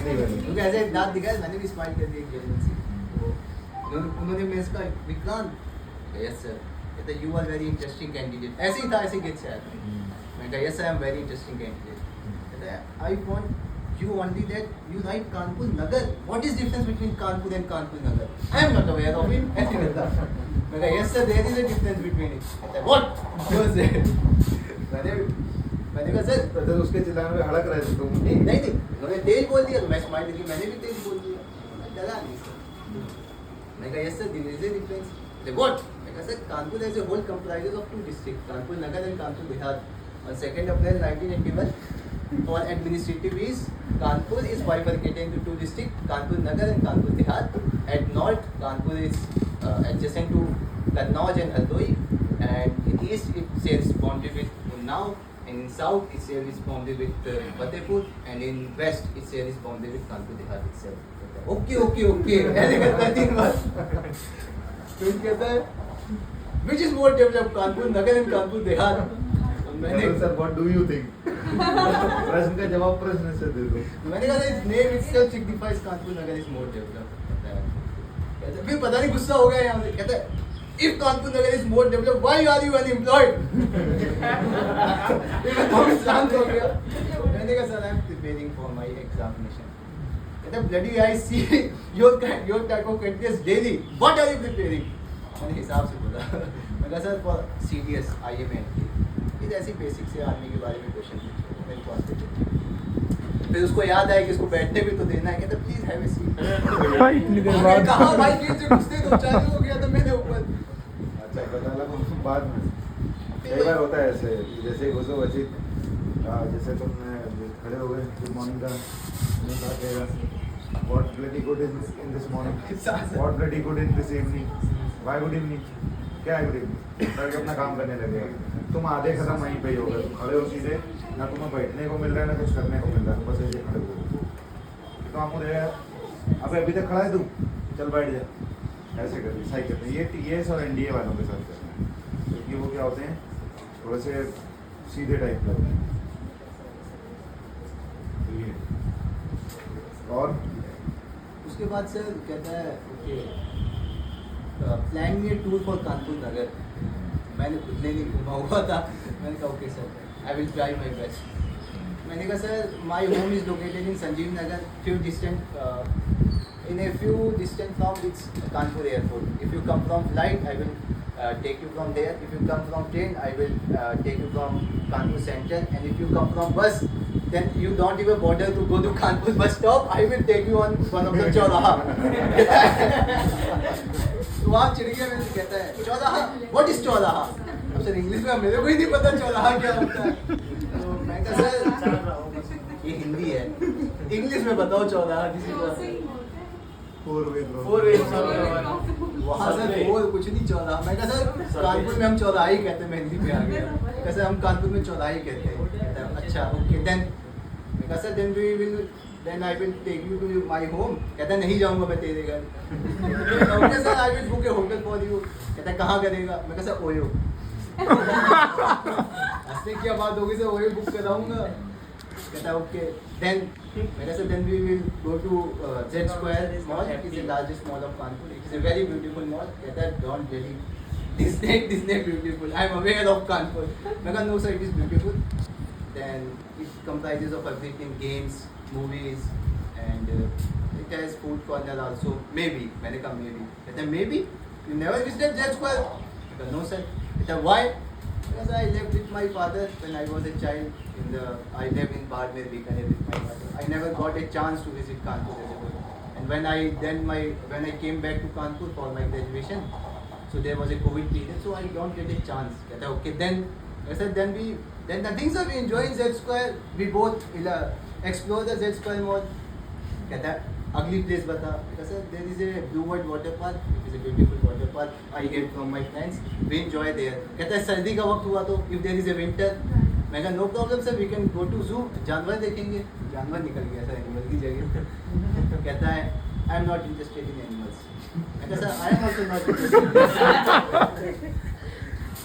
क्योंकि ऐसे दांत दिखाया मैंने भी स्माइल कर दी जेलमेन से। तो उन्होंने मेरे से कहा विक्रांत, यस सर, कहते you are very interesting candidate, ऐसे ही था, ऐसे गेट से आया था। मैं कहा yes I am very interesting candidate, कहते I want you only that you write Kanpur Nagar, what is difference between Kanpur and Kanpur Nagar? I am not aware of it, ऐसे कहता। मैं कहा yes sir there is a difference between it, कहता what was it? मैंने कहा sir तो उसके चिल्लाने में हड़क रहे थे तुम। नहीं उन्होंने तेज बोल दिया तो मैं स्माइल की, मैंने भी तेज बोल दिया, मैं डरा नहीं सर। मैं कहा yes sir there is a difference, what? मैं कहा sir Kanpur as a whole comprises of two districts, Kanpur Nagar and Kanpur Bihar. On 2nd April 1981 for administrative is Kanpur is bifurcated into two districts, Kanpur Nagar and Kanpur Dehat. At north, Kanpur is adjacent to Kannauj and Haldoi, and in east it shares boundary with Unnao, and in south it shares boundary with Fatehpur, and in west it shares boundary with Kanpur Dehat itself. Okay. ऐसे कहता है 3 बार। फिर कहता है which is more developed, Kanpur Nagar and Kanpur Dehat? मैंने sir what do you think? प्रश्न का जवाब प्रश्न से दे दो। मैंने कहा इस name itself signifies Kanpur Nagar is more developed, कहता है। फिर पता नहीं गुस्सा हो गया यहाँ से, कहता है if Kanpur Nagar is more developed why are you unemployed? फिर मैं थोड़ा शांत हो गया। मैंने कहा sir I am preparing for my examination, कहता है bloody I see your type of candidates daily, what are you preparing? मैंने हिसाब से बोला, मैं कहा सर for CDS IMN ये ऐसी बेसिक से आर्मी के बारे में क्वेश्चन पूछे मेरे को आते थे। फिर उसको याद आया कि इसको बैठने भी तो देना है, कहता प्लीज हैव अ सीट। भाई इतनी देर बाद कहा भाई गेट से घुसते तो चालू हो गया था मेरे ऊपर। अच्छा पता लगा बाद में कई बार होता है ऐसे, जैसे घुसो वैसे जैसे तुमने खड़े हो गए गुड मॉर्निंग का what bloody good in this morning, what bloody good in this evening, why good evening, क्या है गुड इवनिंग, करके अपना काम करने लगे। तुम आधे खत्म वहीं पे ही हो गए, तुम खड़े हो सीधे, ना तुम्हें बैठने को मिल रहा है ना कुछ करने को मिल रहा है, बस ऐसे खड़े हो। तो आपको देखा अबे अभी तक खड़ा है तू, चल बैठ जा, ऐसे कर सही करते हैं। ये TS और NDA वालों के साथ करते हैं, क्योंकि वो क्या होते हैं थोड़े से सीधे टाइप के होते हैं। और उसके बाद सर कहता है okay plan me tour for Kanpur Nagar. मैंने खुदने नहीं घूमा हुआ था, मैंने कहा okay sir I will try my best. मैंने कहा sir my home is located in Sanjeev Nagar, few distant from its Kanpur airport. If you come from flight I will take you from there. If you come from train, I will take you from Kanpur Central. And if you come from bus, then you don't even bother to go to Kanpur bus stop. I will take you on one of the चौराहा। वहाँ चिढ़ गया, मैंने कहता है चौराहा, what is चौराहा? अब सर इंग्लिश में मेरे को ही नहीं पता चौराहा क्या होता है। तो मैं कहा सर ये हिंदी है, इंग्लिश में बताओ चौराहा किसी को। फोर वे वहाँ सर फोर कुछ नहीं चौराहा। मैं कहा सर कानपुर में हम चौराहा ही कहते हैं, मैं हिंदी पे आ गया। कैसे हम कानपुर में चौराहा ही कहते हैं। कहता है अच्छा ओके देन। मैं कहा sir then I will take you to my home. कहता है नहीं जाऊँगा मैं तेरे घर। Okay sir I will book a hotel for you. कहता है कहाँ करेगा? मैं कहा सर ओयो। हंसने की बात होगी सर, ओयो बुक कराऊंगा। कहता है ओके देन। मैंने said then we will go to Z Square Mall. It is the largest mall of Kanpur. It is a very beautiful mall. कहता है don't really this name beautiful. I am aware of Kanpur. मैं कहा no sir it is beautiful. Then it comprises of everything, games, movies, and it has food corner also. Maybe मैंने कहा maybe. कहता है maybe you never visited Z Square? मैं कहा no sir. कहता है why? Because I lived with my father when I was a child. I lived in Barmer, Bikaner with my father. I never got a chance to visit Kanpur as a whole. And when I came back to Kanpur for my graduation, so there was a COVID period, so I don't get a chance. कहता है okay then. I said then the things that we enjoy in Z Square, we both explore the Z Square Mall. कहता है अगली place बता। Sir there is a blue world water park, it is a beautiful water park I get from my friends, we enjoy there. कहता है सर्दी का वक्त हुआ तो if there is a winter, मैं कहा no problem sir we can go to zoo, जानवर देखेंगे। जानवर निकल गया सर एनिमल की जगह। तो कहता है I am not interested in animals. मैं कहा sir I am also not interested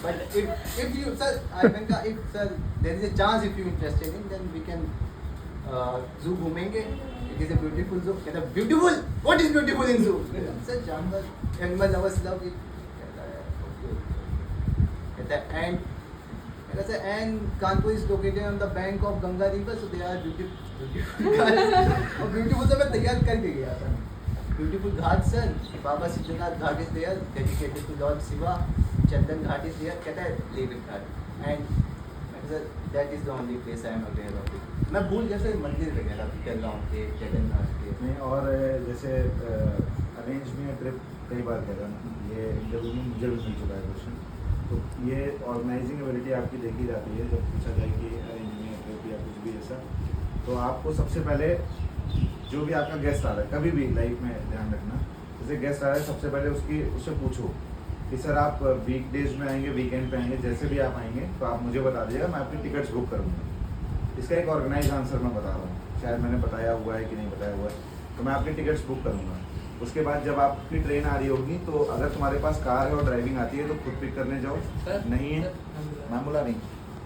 but if you sir I मैंने कहा if sir there is a chance if you interested in then we can zoo घूमेंगे, it is a beautiful zoo. कहता है beautiful, what is beautiful in zoo? Sir जानवर, animal lovers love it. कहता है and Kanpur is located on the bank of Ganga river, so they are beautiful ghats. और beautiful से मैं तैयार करके गया था. Beautiful ghats sir. Baba Siddharth Ghat is there, dedicated to Lord Shiva. Chandan Ghat is there. कहता है leave it Ghat. And that is the only place I am aware of it. मैं भूल गया सर मंदिर वगैरह पहलगाम के, जगन्नाथ के. नहीं और जैसे अरेंज में ट्रिप कई बार कह रहा हूँ, ये इंटरव्यू में मुझे भी मिल चुका है क्वेश्चन. तो ये ऑर्गेनाइजिंग एबिलिटी आपकी देखी जाती है जब पूछा जाए कि अरेंज में ट्रिप या कुछ भी ऐसा. तो आपको सबसे पहले जो भी आपका गेस्ट आ रहा है, कभी भी लाइफ में ध्यान रखना, जैसे गेस्ट आ रहा है सबसे पहले उससे पूछो कि सर आप वीक डेज में आएंगे, वीकेंड पे आएंगे, जैसे भी आप आएंगे तो आप मुझे बता दीजिएगा, मैं आपकी टिकट्स बुक करूँगा. इसका एक ऑर्गेनाइज आंसर मैं बता रहा हूँ, शायद मैंने बताया हुआ है कि नहीं बताया हुआ है. तो मैं आपकी टिकट्स बुक करूँगा. उसके बाद जब आपकी ट्रेन आ रही होगी तो अगर तुम्हारे पास कार है और ड्राइविंग आती है तो खुद पिक करने जाओ. नहीं है मामूला नहीं.